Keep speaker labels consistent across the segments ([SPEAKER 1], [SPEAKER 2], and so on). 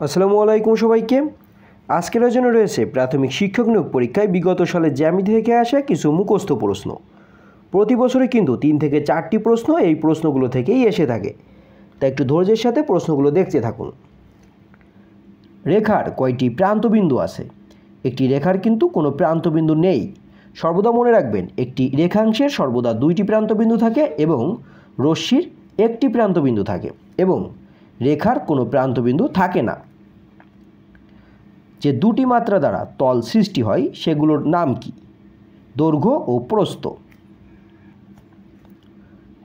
[SPEAKER 1] আসসালামু আলাইকুম সবাইকে। আজকের আয়োজনে রয়েছে প্রাথমিক শিক্ষক নিয়োগ পরীক্ষায় বিগত সালে জ্যামিতি থেকে আসা কিছু মুখস্থ প্রশ্ন। প্রতি বছরে কিন্তু 3 থেকে 4টি প্রশ্ন এই প্রশ্নগুলো থেকেই এসে থাকে, তাই একটু ধৈর্যের সাথে প্রশ্নগুলো দেখতে থাকুন। রেখার কয়টি প্রান্তবিন্দু আছে? একটি রেখার কিন্তু কোনো প্রান্তবিন্দু নেই। সর্বদা মনে রাখবেন, একটি রেখাংশের সর্বদা 2টি প্রান্তবিন্দু থাকে এবং রশ্মির একটি প্রান্তবিন্দু থাকে এবং রেখার কোনো প্রান্তবিন্দু থাকে না। যে দুটি মাত্রা দ্বারা তল সৃষ্টি হয় সেগুলোর নাম কি? দৈর্ঘ্য ও প্রস্থ।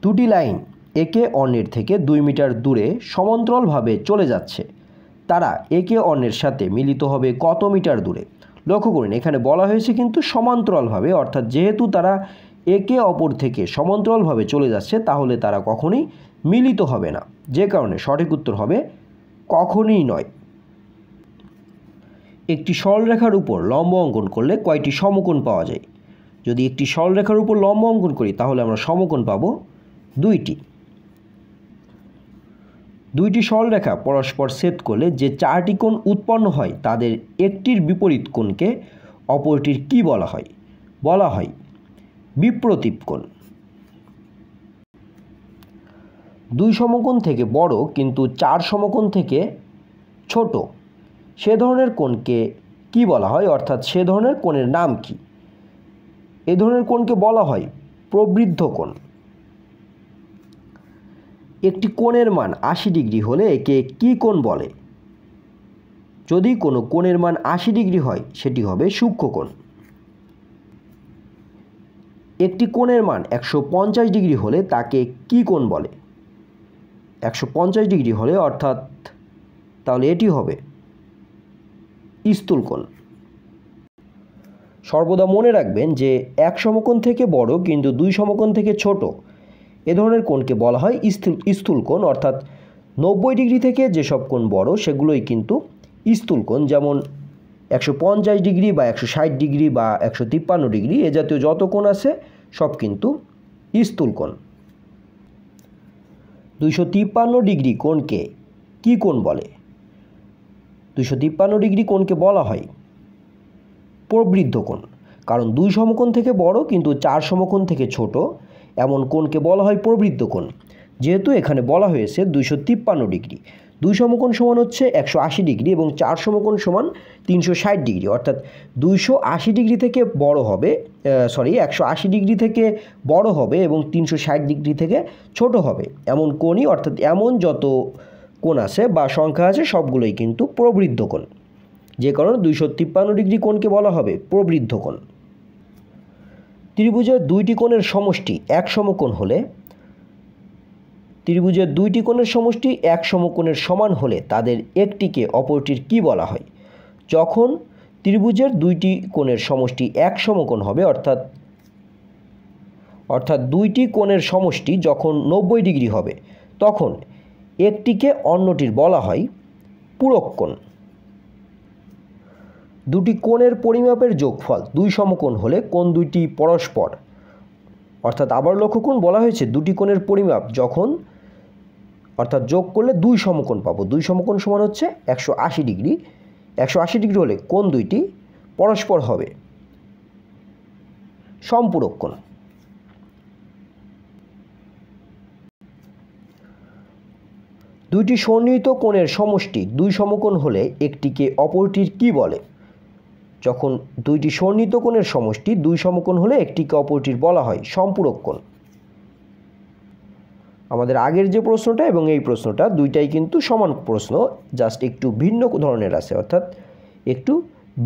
[SPEAKER 1] দুটি লাইন একে অন্যের থেকে 2 মিটার দূরে সমান্তরালভাবে চলে যাচ্ছে, তারা একে অন্যের সাথে মিলিত হবে কত মিটার দূরে? লক্ষ্য করুন, এখানে বলা হয়েছে কিন্তু সমান্তরালভাবে, অর্থাৎ যেহেতু তারা একে অপর থেকে সমান্তরালভাবে চলে যাচ্ছে তাহলে তারা কখনোই মিলিত হবে না, যে কারণে সঠিক উত্তর হবে কখনোই নয়। একটি সরলরেখার উপর লম্ব অঙ্কন করলে কয়টি সমকোণ পাওয়া যায়? যদি একটি সরলরেখার উপর লম্ব অঙ্কন করি তাহলে আমরা সমকোণ পাব 2টি। 2টি সরলরেখা পরস্পর ছেদ করলে যে 4টি কোণ উৎপন্ন হয় তাদের একটির বিপরীত কোণকে অপরটির কি বলা হয়? বলা হয় বিপ্রতীপ কোণ। 2 সমকোণ থেকে বড় কিন্তু 4 সমকোণ থেকে ছোট, সে ধরনের কোণকে কি বলা হয়, অর্থাৎ সে ধরনের কোণের নাম কি? এ ধরনের কোণকে বলা হয় প্রবৃদ্ধ কোণ। একটি কোণের মান 80 ডিগ্রি হলে একে কি কোণ বলে? যদি কোনো কোণের মান 80 ডিগ্রি হয় সেটি হবে সূক্ষ্ম কোণ। একটি কোণের মান 150 ডিগ্রি হলে তাকে কি কোণ বলে? 150 ডিগ্রি হলে অর্থাৎ তাহলে এটি হবে স্থূল কোণ। সর্বদা মনে রাখবেন যে 1 সমকোণ থেকে বড় কিন্তু 2 সমকোণ থেকে ছোট, এ ধরনের কোণকে বলা হয় স্থূল কোণ। অর্থাৎ 90 ডিগ্রি থেকে যেসব কোণ বড় সেগুলোই কিন্তু স্থূল কোণ, যেমন 150 ডিগ্রি বা 160 ডিগ্রি বা 153 ডিগ্রি, এ জাতীয় যত কোণ আছে সব কিন্তু স্থূল কোণ। 253 ডিগ্রি কোণকে কি কোণ বলে? 253 ডিগ্রি কোণকে বলা হয় প্রবৃদ্ধ কোণ, কারণ 2 সমকোণ থেকে বড় কিন্তু 4 সমকোণ থেকে ছোট এমন কোণকে বলা হয় প্রবৃদ্ধ কোণ। যেহেতু এখানে বলা হয়েছে 253 ডিগ্রি, 2 সমকোণ সমান হচ্ছে 180 ডিগ্রি এবং 4 সমকোণ সমান 360 ডিগ্রি, অর্থাৎ 280 ডিগ্রি থেকে বড় হবে 180 ডিগ্রি থেকে বড় হবে এবং 360 ডিগ্রি থেকে ছোট হবে এমন কোণই, অর্থাৎ এমন যত কোণ আছে বা সংখ্যা আছে সবগুলোই কিন্তু প্রবৃদ্ধ কোণ, যে কারণে 253 ডিগ্রি কোণকে বলা হবে প্রবৃদ্ধ কোণ। ত্রিভুজের 2টি কোণের সমষ্টি এক সমকোণ হলে, ত্রিভুজের 2টি কোণের সমষ্টি এক সমকোণের সমান হলে তাদের একটিকে অপরটির কি বলা হয়? যখন ত্রিভুজের 2টি কোণের সমষ্টি এক সমকোণ হবে, অর্থাৎ 2টি কোণের সমষ্টি যখন 90 ডিগ্রি হবে তখন একটিকে অন্যটির বলা হয় পূরক কোণ। 2টি কোণের পরিমাপের যোগফল 2 সমকোণ হলে কোণ 2টি পরস্পর, অর্থাৎ আবার লক্ষ্য করুন, বলা হয়েছে 2টি কোণের পরিমাপ যখন, অর্থাৎ যোগ করলে 2 সমকোণ পাবো। 2 সমকোণ সমান হচ্ছে 180 ডিগ্রি। 180 ডিগ্রি হলে কোণ 2টি পরস্পর হবে সম্পূরক কোণ। 2টি সন্নিহিত কোণের সমষ্টি 2 সমকোণ হলে একটিকে অপরটির কি বলে? যখন 2টি সন্নিহিত কোণের সমষ্টি 2 সমকোণ হলে একটিকে অপরটির বলা হয় সম্পূরক কোণ। আমাদের আগের যে প্রশ্নটা এবং এই প্রশ্নটা দুইটাই কিন্তু সমান প্রশ্ন, জাস্ট একটু ভিন্ন ধরনের আছে, অর্থাৎ একটু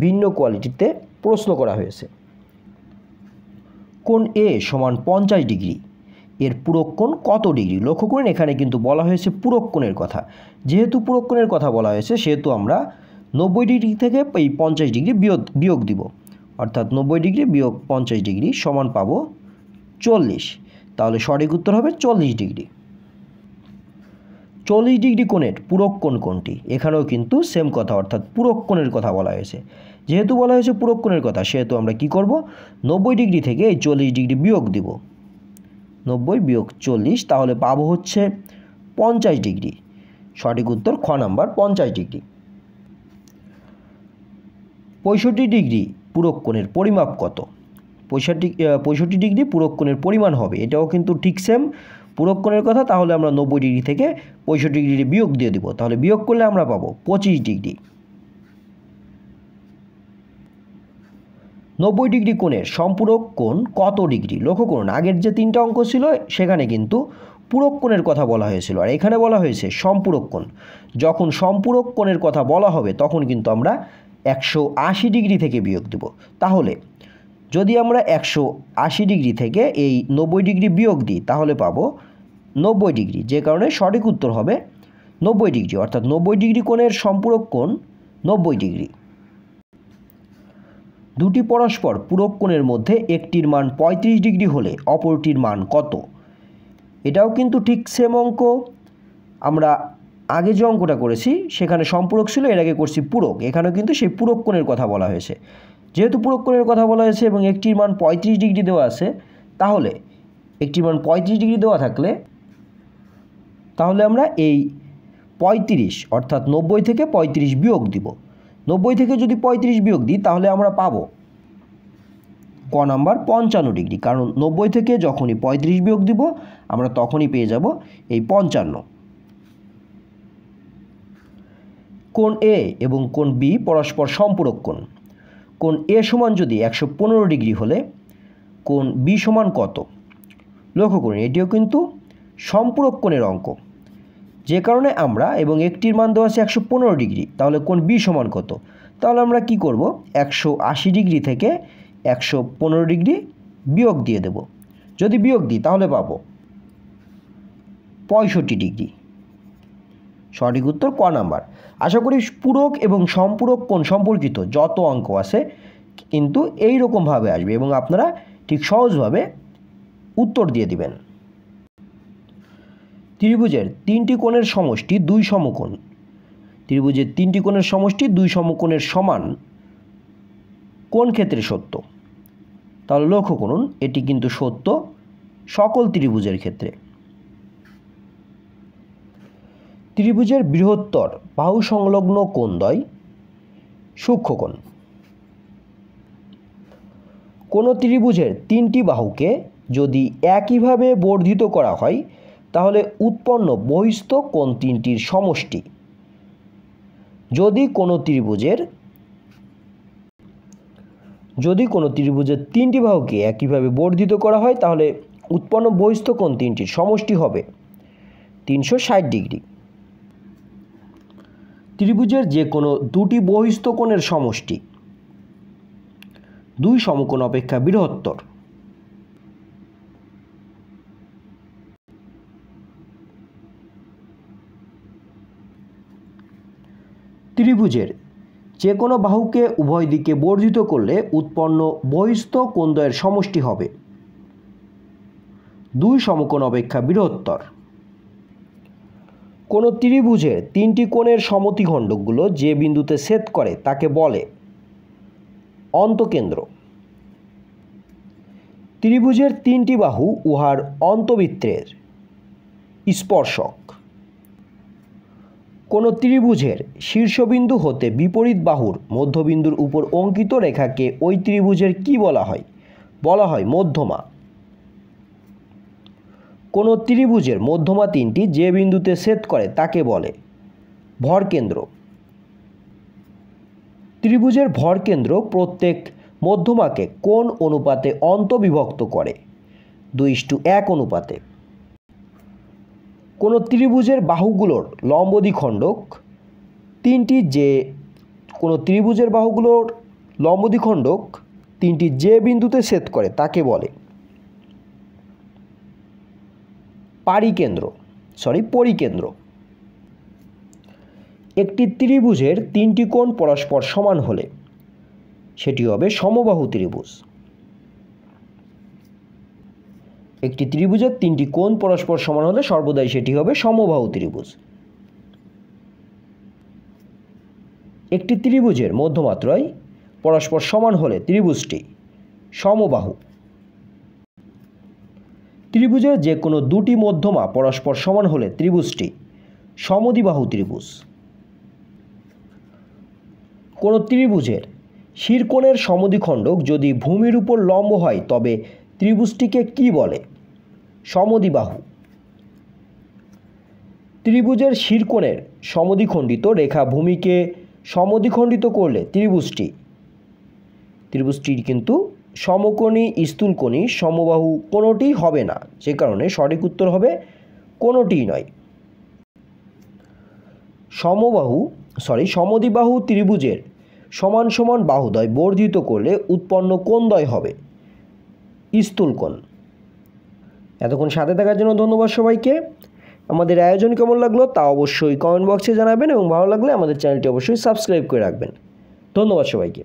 [SPEAKER 1] ভিন্ন কোয়ালিটিতে প্রশ্ন করা হয়েছে। কোণ এ সমান 50 ডিগ্রি, এর পূরক কোণ কত ডিগ্রি? লক্ষ্য করুন, এখানে কিন্তু বলা হয়েছে পূরক কোণের কথা। যেহেতু পূরক কোণের কথা বলা হয়েছে সেহেতু আমরা 90 ডিগ্রি থেকে এই 50 ডিগ্রি বিয়োগ দিব, অর্থাৎ 90 ডিগ্রি বিয়োগ 50 ডিগ্রি সমান পাবো 40। তাহলে সঠিক উত্তর হবে 40 ডিগ্রি। 40 ডিগ্রি কোণের পূরক কোণ কোনটি? এখানেও কিন্তু সেম কথা, অর্থাৎ পূরক কোণের কথা বলা হয়েছে। যেহেতু বলা হয়েছে পূরক কোণের কথা সেহেতু আমরা কি করব, 90 ডিগ্রি থেকে এই 40 ডিগ্রি বিয়োগ দিব। 90 বিয়োগ 40, তাহলে পাবো হচ্ছে 50 ডিগ্রি। সঠিক উত্তর খ নাম্বার 50 ডিগ্রি। 65 ডিগ্রি পূরক কোণের পরিমাপ কত? 65 ডিগ্রি পূরক কোণের পরিমাণ হবে, এটাও কিন্তু ঠিক সেম পূরক কোণের কথা। তাহলে আমরা 90 ডিগ্রি থেকে 65 ডিগ্রি বিয়োগ দিয়ে দিব, তাহলে বিয়োগ করলে আমরা পাবো 25 ডিগ্রি। 90 ডিগ্রি কোণের সম্পূরক কোণ কত ডিগ্রি? লক্ষ্য করুন, আগের যে 3টা অঙ্ক ছিল সেখানে কিন্তু পূরক কোণের কথা বলা হয়েছিল, আর এখানে বলা হয়েছে সম্পূরক কোণ। যখন সম্পূরক কোণের কথা বলা হবে তখন কিন্তু আমরা 180 ডিগ্রি থেকে বিয়োগ দেব। তাহলে যদি আমরা 180 ডিগ্রি থেকে এই 90 ডিগ্রি বিয়োগ দিই তাহলে পাবো 90 ডিগ্রি, যে কারণে সঠিক উত্তর হবে 90 ডিগ্রি, অর্থাৎ 90 ডিগ্রি কোণের সম্পূরক কোণ 90 ডিগ্রি। দুটি পরস্পর পূরক কোণের মধ্যে একটির মান 35 ডিগ্রি হলে অপরটির মান কত? এটাও কিন্তু ঠিক সেম অঙ্ক। আমরা আগে যে অঙ্কটা করেছি সেখানে সম্পূরক ছিল, এর আগে করছি পূরক, এখানেও কিন্তু সেই পূরক কোণের কথা বলা হয়েছে। যেহেতু পূরক কোণের কথা বলা হয়েছে এবং একটির মান 35 ডিগ্রি দেওয়া আছে, তাহলে একটির মান 35 ডিগ্রি দেওয়া থাকলে তাহলে আমরা এই 35 অর্থাৎ 90 থেকে 35 বিয়োগ দিব। 90 থেকে যদি 35 বিয়োগ দিই তাহলে আমরা পাবো ক নাম্বার 55 ডিগ্রি, কারণ 90 থেকে যখনই 35 বিয়োগ দিব আমরা তখনই পেয়ে যাব এই 55। কোণ এ এবং কোণ বি পরস্পর সম্পূরক কোণ। কোণ এ সমান যদি 115 ডিগ্রি হলে কোণ বি সমান কত? লক্ষ্য করুন, এটিও কিন্তু সম্পূরক কোণের অঙ্ক, যে কারণে আমরা এবং একটির মান দেওয়া আছে 115 ডিগ্রি, তাহলে কোণ বি সমান কত? তাহলে আমরা কি করব, 180 ডিগ্রি থেকে 115 ডিগ্রি বিয়োগ দিয়ে দেব। যদি বিয়োগ দিই তাহলে পাবো 65 ডিগ্রি। সঠিক উত্তর ক নাম্বার। আশা করি পূরক এবং সম্পূরক কোণ সম্পর্কিত যত অঙ্ক আছে কিন্তু এই রকমভাবে আসবে এবং আপনারা ঠিক সহজভাবে উত্তর দিয়ে দিবেন। ত্রিভুজের 3টি কোণের সমষ্টি 2 সমকোণ। ত্রিভুজের 3টি কোণের সমষ্টি 2 সমকোণের সমান কোন ক্ষেত্রে সত্য? তাহলে লক্ষ্য করুন, এটি কিন্তু সত্য সকল ত্রিভুজের ক্ষেত্রে। ত্রিভুজের বৃহত্তর বাহু সংলগ্ন কোণদ্বয় সূক্ষ্মকোণ। কোনো ত্রিভুজের 3টি বাহুকে যদি একইভাবে বর্ধিত করা হয় তাহলে উৎপন্ন বহিস্থ কোণ 3টির সমষ্টি। যদি কোনো ত্রিভুজের 3টি বাহুকে একইভাবে বর্ধিত করা হয় তাহলে উৎপন্ন বহিস্থ কোণ 3টির সমষ্টি হবে 360 ডিগ্রি। ত্রিভুজের যে কোনো দুটি বহিস্থ কোণের সমষ্টি 2 সমকোণ অপেক্ষা বৃহত্তর। ত্রিভুজের যে কোনো বাহুকে উভয় দিকে বর্ধিত করলে উৎপন্ন বহিস্থ কোণদ্বয়ের সমষ্টি হবে 2 সমকোণ অপেক্ষা বৃহত্তর। কোনো ত্রিভুজের 3টি কোণের সমদ্বিখণ্ডকগুলো যে বিন্দুতে ছেদ করে তাকে বলে অন্তকেন্দ্র। ত্রিভুজের 3টি বাহু উহার অন্তবৃত্তের স্পর্শক। কোনো ত্রিভুজের শীর্ষবিন্দু হতে বিপরীত বাহুর মধ্যবিন্দুর উপর অঙ্কিত রেখাকে ওই ত্রিভুজের কি বলা হয়? বলা হয় মধ্যমা। কোনো ত্রিভুজের মধ্যমা 3টি যে বিন্দুতে ছেদ করে তাকে বলে ভরকেন্দ্র। ত্রিভুজের ভরকেন্দ্র প্রত্যেক মধ্যমাকে কোন অনুপাতে অন্তবিভক্ত করে? 2:1 অনুপাতে। কোনো ত্রিভুজের বাহুগুলোর লম্ব দ্বিখণ্ডক 3টি যে বিন্দুতে ছেদ করে তাকে বলে পরিকেন্দ্র। একটি ত্রিভুজের 3টি কোণ পরস্পর সমান হলে সেটি হবে সমবাহু ত্রিভুজ। একটি ত্রিভুজের 3টি কোণ পরস্পর সমান হলে সর্বদাই সেটি হবে সমবাহু ত্রিভুজ। একটি ত্রিভুজের মধ্যমাত্রয় পরস্পর সমান হলে ত্রিভুজটি সমবাহু। ত্রিভুজের যে কোনো দুটি মধ্যমা পরস্পর সমান হলে ত্রিভুজটি সমদ্বিবাহু ত্রিভুজ। কোনো ত্রিভুজের শিরকোণের সমদ্বিখণ্ডক যদি ভূমির উপর লম্ব হয় তবে ত্রিভুজটিকে কি বলে? সমদ্বিবাহু। ত্রিভুজের শিরকোণের সমদ্বিখণ্ডিত রেখা ভূমিকে সমদ্বিখণ্ডিত করলে ত্রিভুজটির কিন্তু সমকোণী, স্থূলকোণী, সমবাহু কোনোটিই হবে না, যে কারণে সঠিক উত্তর হবে কোনোটিই নয়। সমদ্বিবাহু ত্রিভুজের সমান সমান বাহুদ্বয় বর্ধিত করলে উৎপন্ন কোন দ্বয় হবে? স্থূলকোণ। এতক্ষণ সাথে থাকার জন্য ধন্যবাদ সবাইকে। আমাদের আয়োজন কেমন লাগলো তা অবশ্যই কমেন্ট বক্সে জানাবেন এবং ভালো লাগলে আমাদের চ্যানেলটি অবশ্যই সাবস্ক্রাইব করে রাখবেন। ধন্যবাদ সবাইকে।